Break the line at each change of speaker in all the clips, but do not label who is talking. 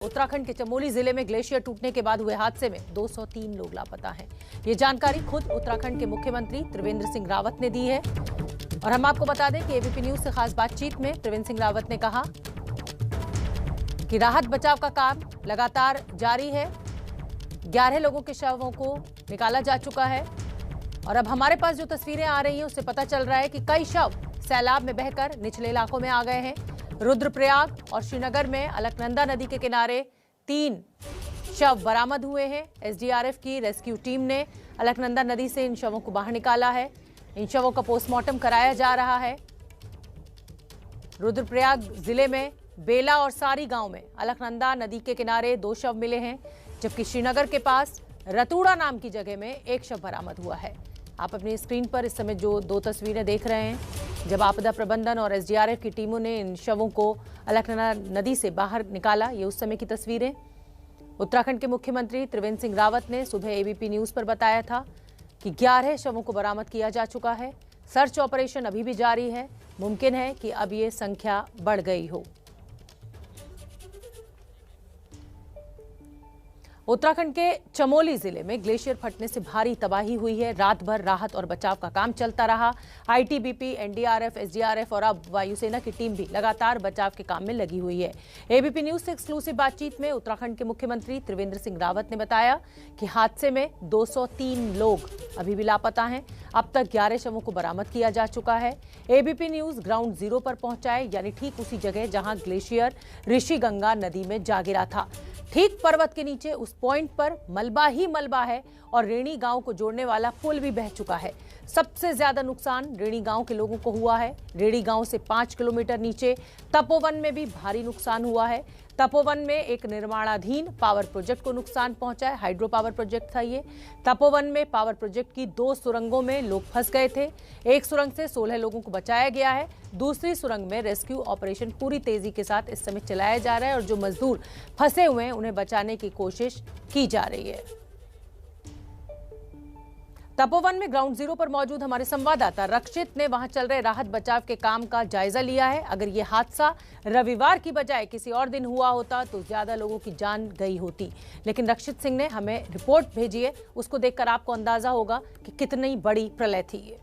उत्तराखंड के चमोली जिले में ग्लेशियर टूटने के बाद हुए हादसे में 203 लोग लापता हैं। ये जानकारी खुद उत्तराखंड के मुख्यमंत्री त्रिवेंद्र सिंह रावत ने दी है और हम आपको बता दें कि एबीपी न्यूज से खास बातचीत में त्रिवेंद्र सिंह रावत ने कहा कि राहत बचाव का काम लगातार जारी है। 11 लोगों के शवों को निकाला जा चुका है और अब हमारे पास जो तस्वीरें आ रही हैं उससे पता चल रहा है कि कई शव सैलाब में बहकर निचले इलाकों में आ गए हैं। रुद्रप्रयाग और श्रीनगर में अलकनंदा नदी के किनारे 3 शव बरामद हुए हैं। एसडीआरएफ की रेस्क्यू टीम ने अलकनंदा नदी से इन शवों को बाहर निकाला है। इन शवों का पोस्टमार्टम कराया जा रहा है। रुद्रप्रयाग जिले में बेला और सारी गांव में अलकनंदा नदी के किनारे 2 शव मिले हैं, जबकि श्रीनगर के पास रतूड़ा नाम की जगह में 1 शव बरामद हुआ है। आप अपनी स्क्रीन पर इस समय जो 2 तस्वीरें देख रहे हैं, जब आपदा प्रबंधन और एसडीआरएफ की टीमों ने इन शवों को अलकनंदा नदी से बाहर निकाला, ये उस समय की तस्वीरें। उत्तराखंड के मुख्यमंत्री त्रिवेंद्र सिंह रावत ने सुबह एबीपी न्यूज पर बताया था कि 11 शवों को बरामद किया जा चुका है। सर्च ऑपरेशन अभी भी जारी है। मुमकिन है कि अब ये संख्या बढ़ गई हो। उत्तराखंड के चमोली जिले में ग्लेशियर फटने से भारी तबाही हुई है। रात भर राहत और बचाव का काम चलता रहा। आईटीबीपी, एनडीआरएफ, एसडीआरएफ और अब वायुसेना की टीम भी लगातार बचाव के काम में लगी हुई है। एबीपी न्यूज से एक्सक्लूसिव बातचीत में उत्तराखंड के मुख्यमंत्री त्रिवेंद्र सिंह रावत ने बताया कि हादसे में 203 लोग अभी भी लापता हैं। अब तक 11 शवों को बरामद किया जा चुका है। एबीपी न्यूज ग्राउंड जीरो पर पहुंचा है, यानी ठीक उसी जगह जहां ग्लेशियर ऋषिगंगा नदी में जा गिरा था। ठीक पर्वत के नीचे उस पॉइंट पर मलबा ही मलबा है और रेणी गांव को जोड़ने वाला पुल भी बह चुका है। सबसे ज्यादा नुकसान रेणी गांव के लोगों को हुआ है। रेणी गांव से 5 किलोमीटर नीचे तपोवन में भी भारी नुकसान हुआ है। तपोवन में एक निर्माणाधीन पावर प्रोजेक्ट को नुकसान पहुंचा है। हाइड्रो पावर प्रोजेक्ट था ये। तपोवन में पावर प्रोजेक्ट की 2 सुरंगों में लोग फंस गए थे। एक सुरंग से 16 लोगों को बचाया गया है। दूसरी सुरंग में रेस्क्यू ऑपरेशन पूरी तेजी के साथ इस समय चलाया जा रहा है और जो मजदूर फंसे हुए हैं उन्हें बचाने की कोशिश की जा रही है। तपोवन में ग्राउंड जीरो पर मौजूद हमारे संवाददाता रक्षित ने वहां चल रहे राहत बचाव के काम का जायजा लिया है। अगर ये हादसा रविवार की बजाय किसी और दिन हुआ होता तो ज्यादा लोगों की जान गई होती, लेकिन रक्षित सिंह ने हमें रिपोर्ट भेजी है, उसको देखकर आपको अंदाजा होगा कि कितनी बड़ी प्रलय थी ये।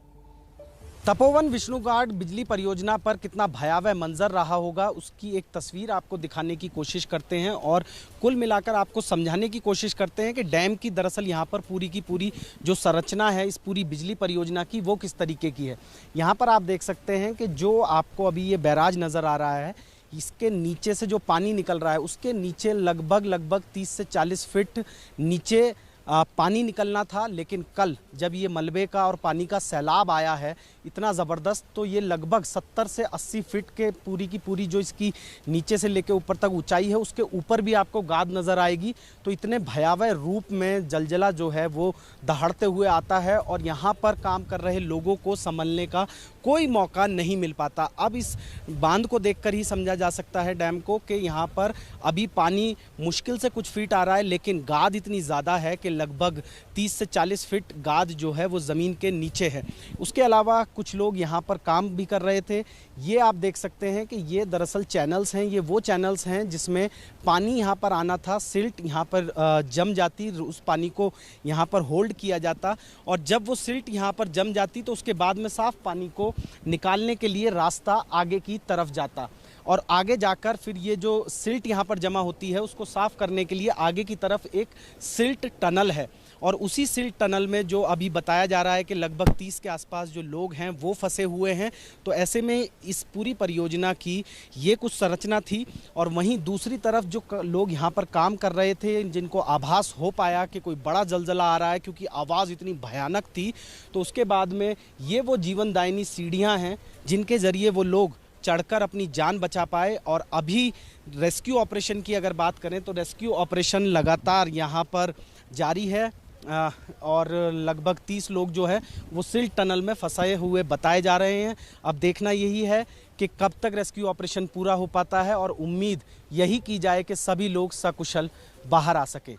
तपोवन विष्णुघाट बिजली परियोजना पर कितना भयावह मंजर रहा होगा, उसकी एक तस्वीर आपको दिखाने की कोशिश करते हैं और कुल मिलाकर आपको समझाने की कोशिश करते हैं कि डैम की दरअसल यहाँ पर पूरी की पूरी जो संरचना है इस पूरी बिजली परियोजना की वो किस तरीके की है। यहाँ पर आप देख सकते हैं कि जो आपको अभी ये बैराज नज़र आ रहा है, इसके नीचे से जो पानी निकल रहा है उसके नीचे लगभग 30 से 40 फीट नीचे पानी निकलना था, लेकिन कल जब ये मलबे का और पानी का सैलाब आया है इतना ज़बरदस्त, तो ये लगभग 70 से 80 फीट के पूरी की पूरी जो इसकी नीचे से लेकर ऊपर तक ऊंचाई है उसके ऊपर भी आपको गाद नज़र आएगी। तो इतने भयावह रूप में जलजला जो है वो दहाड़ते हुए आता है और यहाँ पर काम कर रहे लोगों को संभलने का कोई मौका नहीं मिल पाता। अब इस बांध को देखकर ही समझा जा सकता है डैम को कि यहाँ पर अभी पानी मुश्किल से कुछ फीट आ रहा है, लेकिन गाद इतनी ज़्यादा है कि लगभग 30 से 40 फीट गाद जो है वो ज़मीन के नीचे है। उसके अलावा कुछ लोग यहाँ पर काम भी कर रहे थे। ये आप देख सकते हैं कि ये दरअसल चैनल्स हैं, ये वो चैनल्स हैं जिसमें पानी यहाँ पर आना था, सिल्ट यहाँ पर जम जाती, उस पानी को यहाँ पर होल्ड किया जाता और जब वो सिल्ट यहाँ पर जम जाती तो उसके बाद में साफ़ पानी को निकालने के लिए रास्ता आगे की तरफ जाता और आगे जाकर फिर ये जो सिल्ट यहाँ पर जमा होती है उसको साफ़ करने के लिए आगे की तरफ एक सिल्ट टनल है और उसी सिल्ट टनल में जो अभी बताया जा रहा है कि लगभग 30 के आसपास जो लोग हैं वो फंसे हुए हैं। तो ऐसे में इस पूरी परियोजना की ये कुछ संरचना थी और वहीं दूसरी तरफ जो लोग यहाँ पर काम कर रहे थे, जिनको आभास हो पाया कि कोई बड़ा जलजला आ रहा है क्योंकि आवाज़ इतनी भयानक थी, तो उसके बाद में ये वो जीवनदायिनी सीढ़ियाँ हैं जिनके ज़रिए वो लोग चढ़कर अपनी जान बचा पाए। और अभी रेस्क्यू ऑपरेशन की अगर बात करें तो रेस्क्यू ऑपरेशन लगातार यहाँ पर जारी है और लगभग 30 लोग जो है वो सिल्ट टनल में फंसे हुए बताए जा रहे हैं। अब देखना यही है कि कब तक रेस्क्यू ऑपरेशन पूरा हो पाता है और उम्मीद यही की जाए कि सभी लोग सकुशल बाहर आ सके।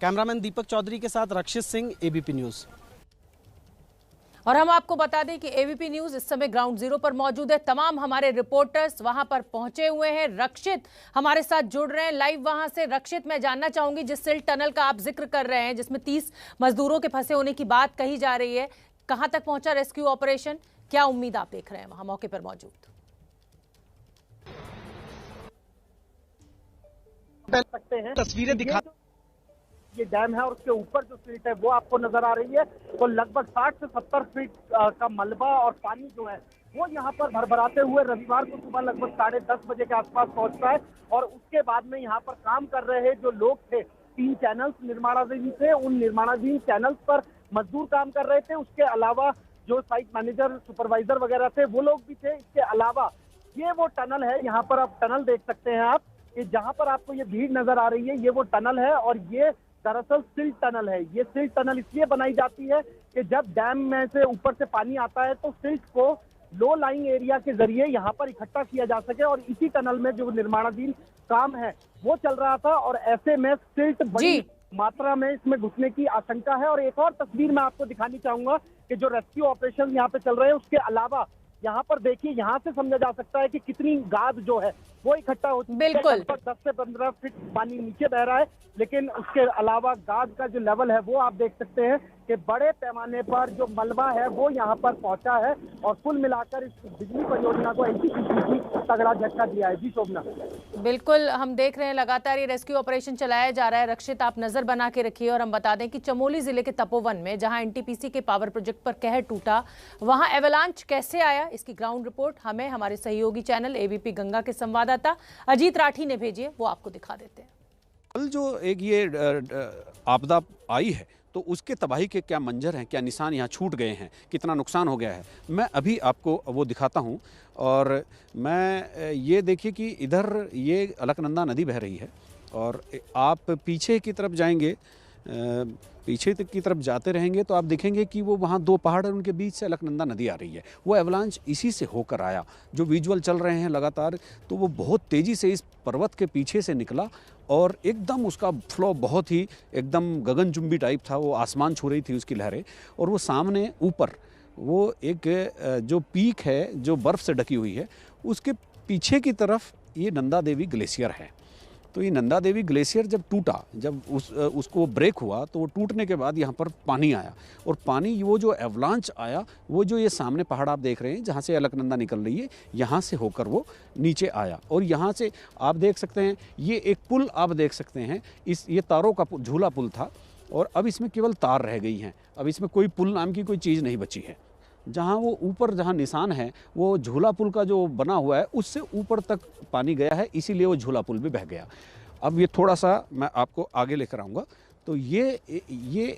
कैमरामैन दीपक चौधरी के साथ रक्षित सिंह, एबीपी न्यूज़।
और हम आपको बता दें कि एबीपी न्यूज इस समय ग्राउंड जीरो पर मौजूद है। तमाम हमारे रिपोर्टर्स वहां पर पहुंचे हुए हैं। रक्षित हमारे साथ जुड़ रहे हैं लाइव वहां से। रक्षित, मैं जानना चाहूंगी, जिस सिल्ट टनल का आप जिक्र कर रहे हैं जिसमें 30 मजदूरों के फंसे होने की बात कही जा रही है, कहां तक पहुंचा रेस्क्यू ऑपरेशन? क्या उम्मीद आप देख रहे हैं वहां मौके पर मौजूद?
सकते हैं
तस्वीरें दिखा।
ये डैम है और उसके ऊपर जो सिल्ट है वो आपको नजर आ रही है। तो लगभग 60 से 70 फीट का मलबा और पानी जो है वो यहाँ पर भरभराते हुए रविवार को सुबह लगभग 10:30 बजे के आसपास पहुंचता है। और उसके बाद में यहाँ पर काम कर रहे जो लोग थे, 3 चैनल्स निर्माणाधीन थे, उन निर्माणाधीन चैनल्स पर मजदूर काम कर रहे थे। उसके अलावा जो साइट मैनेजर, सुपरवाइजर वगैरह थे वो लोग भी थे। इसके अलावा ये वो टनल है, यहाँ पर आप टनल देख सकते हैं आप, कि जहाँ पर आपको ये भीड़ नजर आ रही है ये वो टनल है। और ये दरअसल सिल्ट टनल है। ये सिल्ट टनल इसलिए बनाई जाती है कि जब डैम में से ऊपर से पानी आता है तो सिल्ट को लो लाइंग एरिया के जरिए यहाँ पर इकट्ठा किया जा सके। और इसी टनल में जो निर्माणाधीन काम है वो चल रहा था और ऐसे में सिल्ट बड़ी मात्रा में इसमें घुसने की आशंका है। और एक और तस्वीर मैं आपको दिखानी चाहूंगा कि जो रेस्क्यू ऑपरेशन यहाँ पे चल रहे हैं उसके अलावा यहाँ पर देखिए, यहाँ से समझा जा सकता है कि कितनी गाद जो है वो इकट्ठा हो चुकी है। लगभग 10 से 15 फीट पानी नीचे बह रहा है, लेकिन उसके अलावा गाद का जो लेवल है वो आप देख सकते हैं कि बड़े पैमाने पर जो मलबा है वो यहाँ पर पहुंचा है। और कुल मिलाकर इस बिजली परियोजना को एनटीपीसी तगड़ा झटका दिया है। जी शोभना,
बिल्कुल, हम देख रहे हैं लगातार ये रेस्क्यू ऑपरेशन चलाया जा रहा है। रक्षित, आप नजर बना के रखिए। और हम बता दें कि चमोली जिले के तपोवन में जहां एनटीपीसी के पावर प्रोजेक्ट पर कहर टूटा, वहां एवलांच कैसे आया, इसकी ग्राउंड रिपोर्ट हमें हमारे सहयोगी चैनल एबीपी गंगा के संवाददाता अजीत राठी ने भेजी है, वो आपको दिखा देते हैं।
कल जो एक ये आपदा आई है तो उसके तबाही के क्या मंजर हैं, क्या निशान यहाँ छूट गए हैं, कितना नुकसान हो गया है, मैं अभी आपको वो दिखाता हूँ। और मैं ये देखिए कि इधर ये अलकनंदा नदी बह रही है और आप पीछे की तरफ जाएंगे, पीछे की तरफ जाते रहेंगे तो आप देखेंगे कि वो वहाँ 2 पहाड़ हैं, उनके बीच से अलकनंदा नदी आ रही है। वो एवलांच इसी से होकर आया। जो विजुअल चल रहे हैं लगातार, तो वो बहुत तेज़ी से इस पर्वत के पीछे से निकला और एकदम उसका फ्लो बहुत ही एकदम गगनचुंबी टाइप था। वो आसमान छू रही थी उसकी लहरें। और वो सामने ऊपर वो एक जो पीक है जो बर्फ़ से ढकी हुई है, उसके पीछे की तरफ ये नंदा देवी ग्लेशियर है। तो ये नंदा देवी ग्लेशियर जब टूटा, जब उसको ब्रेक हुआ तो वो टूटने के बाद यहाँ पर पानी आया। और पानी वो जो एवलांच आया, वो जो ये सामने पहाड़ आप देख रहे हैं जहाँ से अलकनंदा निकल रही है, यहाँ से होकर वो नीचे आया। और यहाँ से आप देख सकते हैं ये एक पुल आप देख सकते हैं, ये तारों का झूला पुल था और अब इसमें केवल तार रह गई हैं। अब इसमें कोई पुल नाम की कोई चीज़ नहीं बची है। जहाँ वो ऊपर जहाँ निशान है वो झूला पुल का जो बना हुआ है उससे ऊपर तक पानी गया है, इसीलिए वो झूला पुल भी बह गया। अब ये थोड़ा सा मैं आपको आगे लेकर आऊँगा। तो ये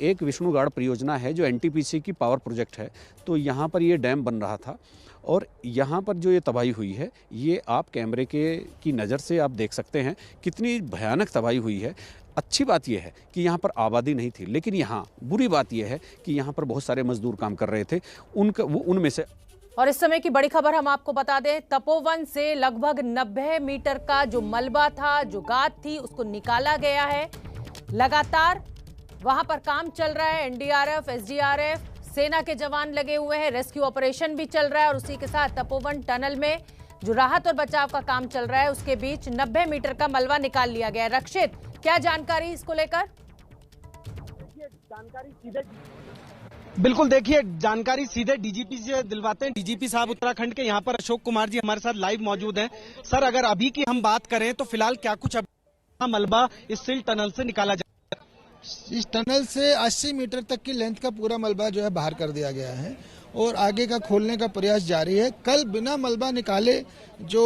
एक विष्णुगाड़ परियोजना है जो एनटीपीसी की पावर प्रोजेक्ट है। तो यहाँ पर ये डैम बन रहा था और यहाँ पर जो ये तबाही हुई है ये आप कैमरे की नज़र से आप देख सकते हैं कितनी भयानक तबाही हुई है। अच्छी बात यह है कि यहाँ पर आबादी नहीं थी, लेकिन यहाँ बुरी बात यह है कि यहाँ पर बहुत सारे मजदूर काम कर रहे थे, उनमें से।
और इस समय की बड़ी खबर हम आपको बता दें, तपोवन से लगभग 90 मीटर का जो मलबा था, जो गाद थी, उसको निकाला गया है। लगातार वहां पर काम चल रहा है। एनडीआरएफ, एसडीआरएफ, सेना के जवान लगे हुए हैं। रेस्क्यू ऑपरेशन भी चल रहा है और उसी के साथ तपोवन टनल में जो राहत और बचाव का काम चल रहा है उसके बीच 90 मीटर का मलबा निकाल लिया गया है। रक्षित, क्या जानकारी इसको लेकर?
जानकारी सीधे
बिल्कुल, देखिए जानकारी सीधे डीजीपी से दिलवाते हैं। डीजीपी साहब उत्तराखंड के यहाँ पर अशोक कुमार जी हमारे साथ लाइव मौजूद हैं। सर, अगर अभी की हम बात करें तो फिलहाल क्या कुछ मलबा इस सिल्ट टनल से निकाला जाए?
इस टनल से 80 मीटर तक की लेंथ का पूरा मलबा जो है बाहर कर दिया गया है और आगे का खोलने का प्रयास जारी है। कल बिना मलबा निकाले जो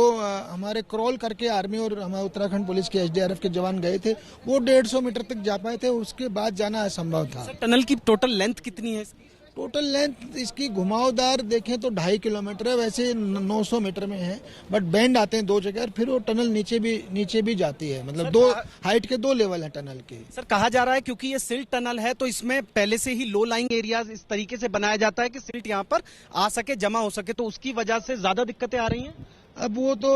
हमारे क्रॉल करके आर्मी और हमारे उत्तराखंड पुलिस के एसडीआरएफ के जवान गए थे वो 150 मीटर तक जा पाए थे, उसके बाद जाना असंभव था।
टनल की टोटल लेंथ कितनी है?
टोटल लेंथ इसकी घुमावदार देखें तो 2.5 किलोमीटर है, वैसे 900 मीटर में है, बट बैंड आते हैं 2 जगह, फिर वो टनल नीचे भी जाती है। मतलब 2 हाइट के 2 लेवल है टनल के।
सर, कहा जा रहा है क्योंकि ये सिल्ट टनल है तो इसमें पहले से ही लो लाइंग एरिया इस तरीके से बनाया जाता है कि सिल्ट यहाँ पर आ सके, जमा हो सके, तो उसकी वजह से ज्यादा दिक्कतें आ रही हैं।
अब वो तो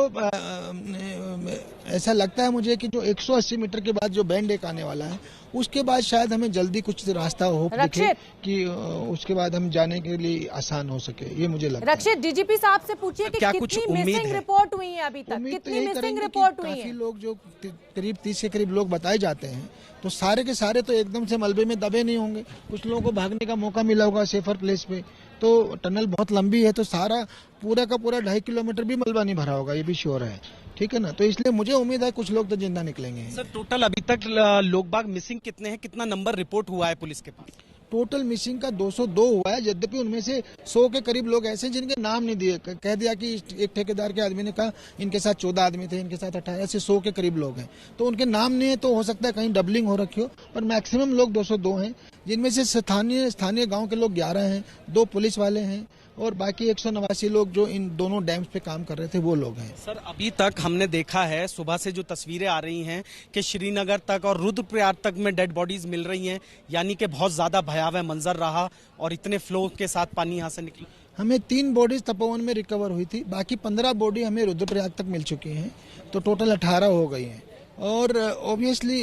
ऐसा लगता है मुझे कि जो 180 मीटर के बाद जो बैंड एक आने वाला है, उसके बाद शायद हमें जल्दी कुछ रास्ता हो दिखे कि उसके बाद हम जाने के लिए आसान हो सके, ये मुझे लगता है।
रक्षित, डीजीपी साहब से पूछिए कि
क्या
कितनी
कुछ उम्मीद
मिसिंग
है?
रिपोर्ट हुई है अभी तक,
उम्मीद तो
कितनी
यही
मिसिंग
करेंगे कि
रिपोर्ट हुई
काफी
है?
लोग जो करीब 30 के करीब लोग बताए जाते हैं, तो सारे के सारे तो एकदम से मलबे में दबे नहीं होंगे। कुछ लोगों को भागने का मौका मिला होगा सेफर प्लेस पे। तो टनल बहुत लंबी है, तो सारा पूरा का पूरा 2.5 किलोमीटर भी मलबा नहीं भरा होगा, ये भी श्योर है। ठीक है ना, तो इसलिए मुझे उम्मीद है कुछ लोग तो जिंदा निकलेंगे।
सर टोटल अभी तक लोग बाग मिसिंग कितने हैं, कितना नंबर रिपोर्ट हुआ है पुलिस के पास?
टोटल मिसिंग का 202 हुआ है, यद्यपि उनमें से 100 के करीब लोग ऐसे हैं जिनके नाम नहीं दिए। कह दिया कि एक ठेकेदार के आदमी ने कहा इनके साथ 14 आदमी थे, इनके साथ 18 से 100 के करीब लोग हैं, तो उनके नाम नहीं है, तो हो सकता है कहीं डबलिंग हो रखी हो, पर मैक्सिमम लोग 202 हैं, जिनमें से स्थानीय गांव के लोग 11 हैं, 2 पुलिस वाले हैं और बाकी 189 लोग जो इन दोनों डैम्स पे काम कर रहे थे वो लोग हैं।
सर अभी तक हमने देखा है, सुबह से जो तस्वीरें आ रही हैं कि श्रीनगर तक और रुद्रप्रयाग तक में डेड बॉडीज मिल रही हैं, यानी कि बहुत ज्यादा भयावह मंजर रहा और इतने फ्लो के साथ पानी यहाँ से निकला।
हमें 3 बॉडीज तपोवन में रिकवर हुई थी, बाकी 15 बॉडी हमें रुद्रप्रयाग तक मिल चुकी हैं, तो टोटल 18 हो गई हैं। और ऑब्वियसली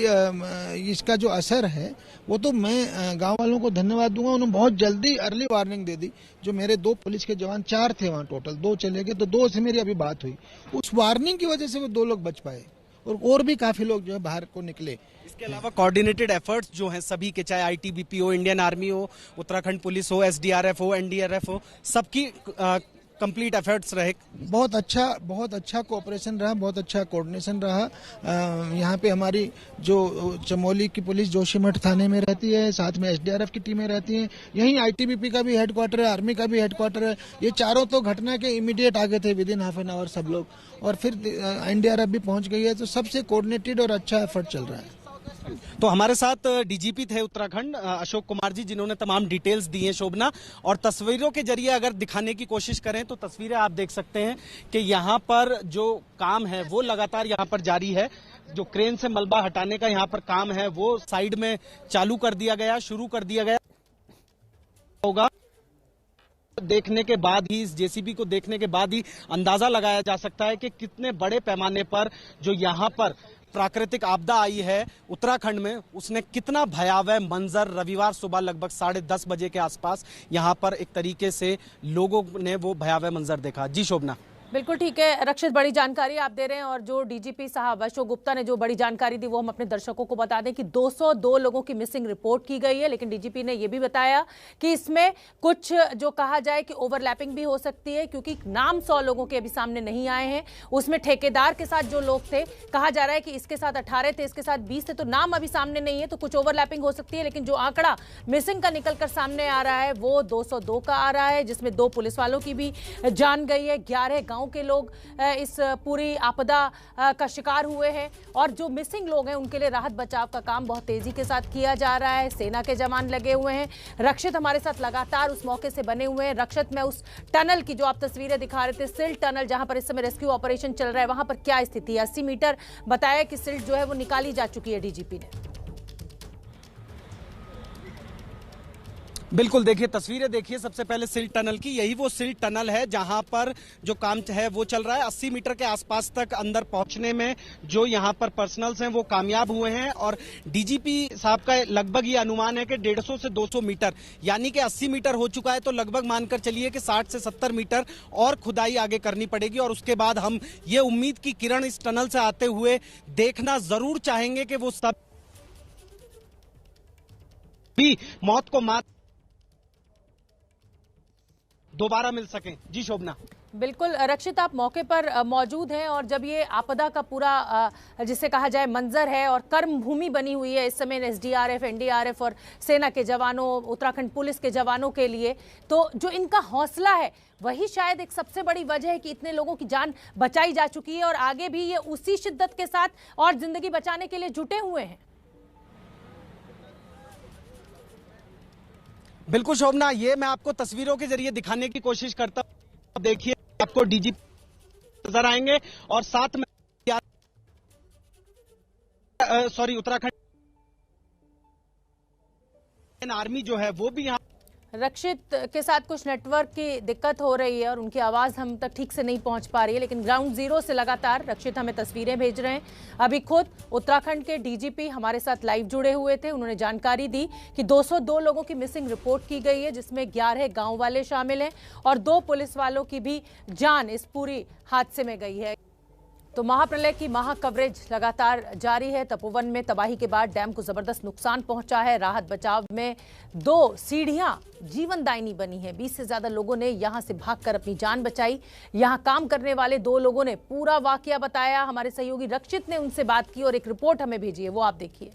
इसका जो असर है वो तो मैं गांव वालों को धन्यवाद दूंगा, उन्होंने बहुत जल्दी अर्ली वार्निंग दे दी। जो मेरे 2 पुलिस के जवान, 4 थे वहाँ टोटल, 2 चले गए, तो 2 से मेरी अभी बात हुई। उस वार्निंग की वजह से वो 2 लोग बच पाए और भी काफी लोग जो है बाहर को निकले।
इसके अलावा कोऑर्डिनेटेड एफर्ट्स जो हैं सभी के, चाहे आईटीबीपी हो, इंडियन आर्मी हो, उत्तराखंड पुलिस हो, एसडीआरएफ हो, एनडीआरएफ हो, सबकी कंप्लीट एफर्ट्स रहे। बहुत अच्छा कोऑपरेशन रहा, बहुत अच्छा कोऑर्डिनेशन रहा। यहाँ पे हमारी जो चमोली की पुलिस जोशीमठ थाने में रहती है, साथ में एसडीआरएफ की टीमें रहती हैं, यहीं आईटीबीपी का भी हेडक्वार्टर है, आर्मी का भी हेडक्वार्टर है। ये चारों तो घटना के इमीडिएट आगे थे, with in half an hour सब लोग, और फिर एनडीआरएफ भी पहुंच गई है, तो सबसे कोऑर्डिनेटेड और अच्छा एफर्ट चल रहा है। तो हमारे साथ डीजीपी थे उत्तराखंड अशोक कुमार जी, जिन्होंने तमाम डिटेल्स दी हैं शोभना, और तस्वीरों के जरिए अगर दिखाने की कोशिश करें तो तस्वीरें आप देख सकते हैं कि यहाँ पर जो काम है वो लगातार यहाँ पर जारी है। जो क्रेन से मलबा हटाने का यहाँ पर काम है वो साइड में चालू कर दिया गया, शुरू कर दिया गया होगा। देखने के बाद ही, इस जेसीबी को देखने के बाद ही अंदाजा लगाया जा सकता है कि कितने बड़े पैमाने पर जो यहाँ पर प्राकृतिक आपदा आई है उत्तराखंड में, उसने कितना भयावह मंजर रविवार सुबह लगभग 10:30 बजे के आसपास यहाँ पर एक तरीके से लोगों ने वो भयावह मंजर देखा। जी शोभना।
बिल्कुल ठीक है रक्षित, बड़ी जानकारी आप दे रहे हैं, और जो डीजीपी साहब अशोक गुप्ता ने जो बड़ी जानकारी दी वो हम अपने दर्शकों को बता दें कि 202 लोगों की मिसिंग रिपोर्ट की गई है, लेकिन डीजीपी ने ये भी बताया कि इसमें कुछ जो कहा जाए कि ओवरलैपिंग भी हो सकती है, क्योंकि नाम 100 लोगों के अभी सामने नहीं आए हैं। उसमें ठेकेदार के साथ जो लोग थे, कहा जा रहा है कि इसके साथ 18 थे, इसके साथ 20 थे, तो नाम अभी सामने नहीं है, तो कुछ ओवरलैपिंग हो सकती है। लेकिन जो आंकड़ा मिसिंग का निकलकर सामने आ रहा है वो 202 का आ रहा है, जिसमें 2 पुलिस वालों की भी जान गई है, 11 गांव के लोग इस पूरी आपदा का शिकार हुए हैं, और जो मिसिंग लोग हैं उनके लिए राहत बचाव का काम बहुत तेजी के साथ किया जा रहा है। सेना के जवान लगे हुए हैं। रक्षित हमारे साथ लगातार उस मौके से बने हुए हैं। रक्षित, मैं उस टनल की जो आप तस्वीरें दिखा रहे थे, सिल्ट टनल, जहां पर इस समय रेस्क्यू ऑपरेशन चल रहा है, वहां पर क्या स्थिति है? 80 मीटर बताया कि सिल्ट जो है वो निकाली जा चुकी है डीजीपी ने।
बिल्कुल, देखिए तस्वीरें देखिए सबसे पहले सिल्ट टनल की। यही वो सिल्ट टनल है जहां पर जो काम है वो चल रहा है। 80 मीटर के आसपास तक अंदर पहुंचने में जो यहां पर पर्सनल्स हैं वो कामयाब हुए हैं, और डीजीपी साहब का लगभग ये अनुमान है कि 150 से 200 मीटर, यानी कि 80 मीटर हो चुका है, तो लगभग मानकर चलिए कि 60 से 70 मीटर और खुदाई आगे करनी पड़ेगी। और उसके बाद हम ये उम्मीद की किरण इस टनल से आते हुए देखना जरूर चाहेंगे कि वो सब भी मौत को मात दोबारा मिल सकें। जी शोभना।
बिल्कुल रक्षित, आप मौके पर मौजूद हैं, और जब ये आपदा का पूरा जिसे कहा जाए मंजर है और कर्म भूमि बनी हुई है इस समय एसडीआरएफ, एनडीआरएफ और सेना के जवानों, उत्तराखंड पुलिस के जवानों के लिए, तो जो इनका हौसला है वही शायद एक सबसे बड़ी वजह है कि इतने लोगों की जान बचाई जा चुकी है, और आगे भी ये उसी शिद्दत के साथ और जिंदगी बचाने के लिए जुटे हुए हैं।
बिल्कुल शोभना, ये मैं आपको तस्वीरों के जरिए दिखाने की कोशिश करता हूं। देखिए आपको डीजीपी नजर आएंगे, और साथ में उत्तराखंड आर्मी जो है वो भी यहाँ
रक्षित के साथ कुछ नेटवर्क की दिक्कत हो रही है और उनकी आवाज़ हम तक ठीक से नहीं पहुंच पा रही है, लेकिन ग्राउंड जीरो से लगातार रक्षित हमें तस्वीरें भेज रहे हैं। अभी खुद उत्तराखंड के डीजीपी हमारे साथ लाइव जुड़े हुए थे। उन्होंने जानकारी दी कि 202 लोगों की मिसिंग रिपोर्ट की गई है, जिसमें 11 गाँव वाले शामिल हैं और 2 पुलिस वालों की भी जान इस पूरी हादसे में गई है। तो महाप्रलय की महा कवरेज लगातार जारी है। तपोवन में तबाही के बाद डैम को जबरदस्त नुकसान पहुंचा है। राहत बचाव में 2 सीढ़ियां जीवनदायिनी बनी है। 20 से ज्यादा लोगों ने यहां से भागकर अपनी जान बचाई। यहां काम करने वाले 2 लोगों ने पूरा वाकया बताया। हमारे सहयोगी रक्षित ने उनसे बात की और एक रिपोर्ट हमें भेजी है, वो आप देखिए।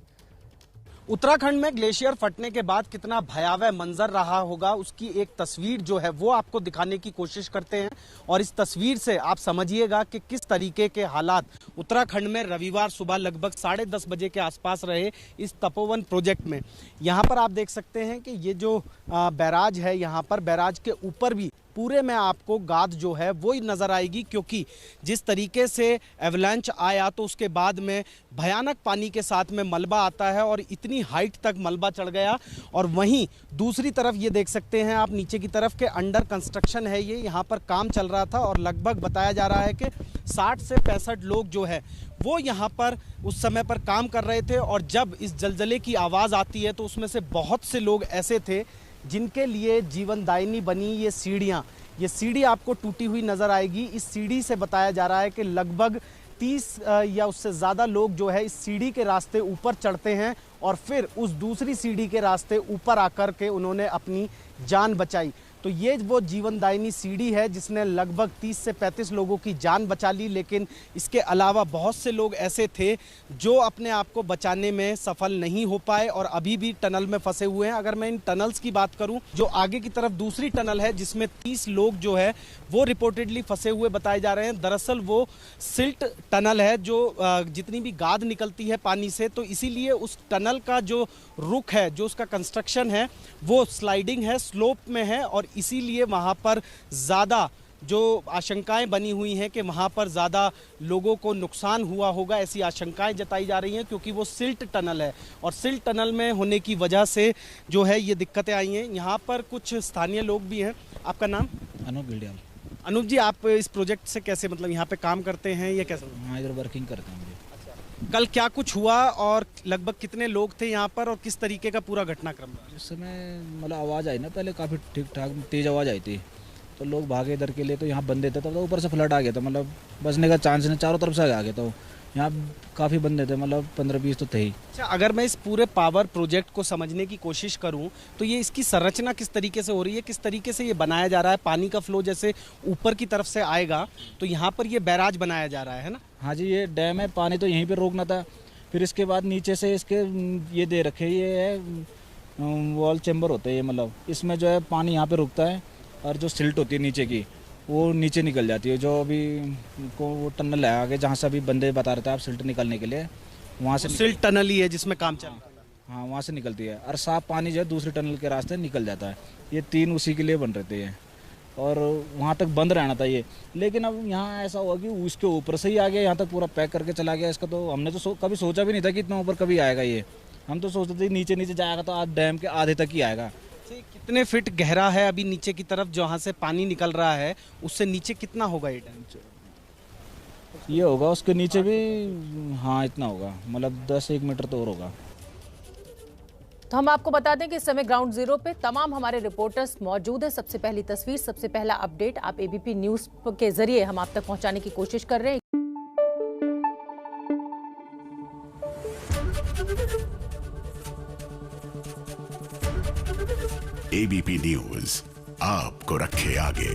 उत्तराखंड में ग्लेशियर फटने के बाद कितना भयावह मंजर रहा होगा, उसकी एक तस्वीर जो है वो आपको दिखाने की कोशिश करते हैं। और इस तस्वीर से आप समझिएगा कि किस तरीके के हालात उत्तराखंड में रविवार सुबह लगभग 10:30 बजे के आसपास रहे इस तपोवन प्रोजेक्ट में। यहाँ पर आप देख सकते हैं कि ये जो बैराज है, यहाँ पर बैराज के ऊपर भी पूरे में आपको गाद जो है वो ही नजर आएगी, क्योंकि जिस तरीके से एवलांच आया तो उसके बाद में भयानक पानी के साथ में मलबा आता है और इतनी हाइट तक मलबा चढ़ गया। और वहीं दूसरी तरफ ये देख सकते हैं आप नीचे की तरफ के अंडर कंस्ट्रक्शन है, ये यहाँ पर काम चल रहा था और लगभग बताया जा रहा है कि 60 से 65 लोग जो है वो यहाँ पर उस समय पर काम कर रहे थे। और जब इस जलजले की आवाज़ आती है तो उसमें से बहुत से लोग ऐसे थे जिनके लिए जीवनदायिनी बनी ये सीढ़ियाँ। ये सीढ़ी आपको टूटी हुई नज़र आएगी। इस सीढ़ी से बताया जा रहा है कि लगभग 30 या उससे ज़्यादा लोग जो है इस सीढ़ी के रास्ते ऊपर चढ़ते हैं और फिर उस दूसरी सीढ़ी के रास्ते ऊपर आकर के उन्होंने अपनी जान बचाई। तो ये वो जीवनदायिनी सीढ़ी है जिसने लगभग 30 से 35 लोगों की जान बचा ली। लेकिन इसके अलावा बहुत से लोग ऐसे थे जो अपने आप को बचाने में सफल नहीं हो पाए और अभी भी टनल में फंसे हुए हैं। अगर मैं इन टनल्स की बात करूं, जो आगे की तरफ दूसरी टनल है जिसमें 30 लोग जो है वो रिपोर्टेडली फंसे हुए बताए जा रहे हैं। दरअसल वो सिल्ट टनल है, जो जितनी भी गाद निकलती है पानी से, तो इसीलिए उस टनल का जो रुख है, जो उसका कंस्ट्रक्शन है वो स्लाइडिंग है, स्लोप में है और इसीलिए वहाँ पर ज़्यादा जो आशंकाएं बनी हुई हैं कि वहाँ पर ज़्यादा लोगों को नुकसान हुआ होगा, ऐसी आशंकाएं जताई जा रही हैं, क्योंकि वो सिल्ट टनल है और सिल्ट टनल में होने की वजह से जो है ये दिक्कतें आई हैं। यहाँ पर कुछ स्थानीय लोग भी हैं। आपका नाम?
अनूप गिलडियाल।
अनूप जी, आप इस प्रोजेक्ट से कैसे मतलब यहाँ पे काम करते हैं या कैसे?
हाँ, इधर वर्किंग करते हैं।
कल क्या कुछ हुआ और लगभग कितने लोग थे यहाँ पर और किस तरीके का पूरा घटनाक्रम रहा?
उस समय मतलब आवाज़ आई ना, पहले काफ़ी ठीक ठाक तेज़ आवाज़ आई थी तो लोग भागे इधर के लिए। तो यहाँ बंदे थे, तब तो ऊपर से फ्लड आ गया था, मतलब बचने का चांस नहीं, चारों तरफ से आ गया। तो यहाँ काफ़ी बंदे थे, मतलब 15-20 तो थे ही।
अच्छा, अगर मैं इस पूरे पावर प्रोजेक्ट को समझने की कोशिश करूं तो ये इसकी संरचना किस तरीके से हो रही है, किस तरीके से ये बनाया जा रहा है? पानी का फ्लो जैसे ऊपर की तरफ से आएगा तो यहाँ पर ये बैराज बनाया जा रहा है ना?
हाँ जी, ये डैम है, पानी तो यहीं पर रोकना था। फिर इसके बाद नीचे से इसके ये दे रखे, ये है वॉल चैम्बर होते हैं, ये मतलब इसमें जो है पानी यहाँ पे रुकता है और जो सिल्ट होती है नीचे की वो नीचे निकल जाती है। जो अभी को वो टनल है आगे, जहाँ से अभी बंदे बता रहे थे आप सिल्ट निकलने के लिए, वहाँ से
सिल्ट टनल ही है जिसमें काम चल रहा है।
हाँ, वहाँ से निकलती है और साफ पानी जो है दूसरे टनल के रास्ते निकल जाता है। ये 3 उसी के लिए बन रहे थे ये, और वहाँ तक बंद रहना था ये। लेकिन अब यहाँ ऐसा हुआ कि उसके ऊपर से ही आ गया, यहाँ तक पूरा पैक करके चला गया। इसका तो हमने तो कभी सोचा भी नहीं था कि इतना ऊपर कभी आएगा ये। हम तो सोचते थे नीचे नीचे जाएगा तो आज डैम के आधे तक ही आएगा।
कितने फीट गहरा है अभी नीचे की तरफ जहाँ से पानी निकल रहा है, उससे नीचे कितना होगा ये डैम?
ये होगा उसके नीचे भी, हाँ इतना होगा, मतलब 10-1 मीटर तो और होगा।
तो हम आपको बता दें कि इस समय ग्राउंड जीरो पे तमाम हमारे रिपोर्टर्स मौजूद हैं। सबसे पहली तस्वीर, सबसे पहला अपडेट आप एबीपी न्यूज के जरिए हम आप तक पहुंचाने की कोशिश कर रहे हैं।
एबीपी न्यूज आपको रखे आगे।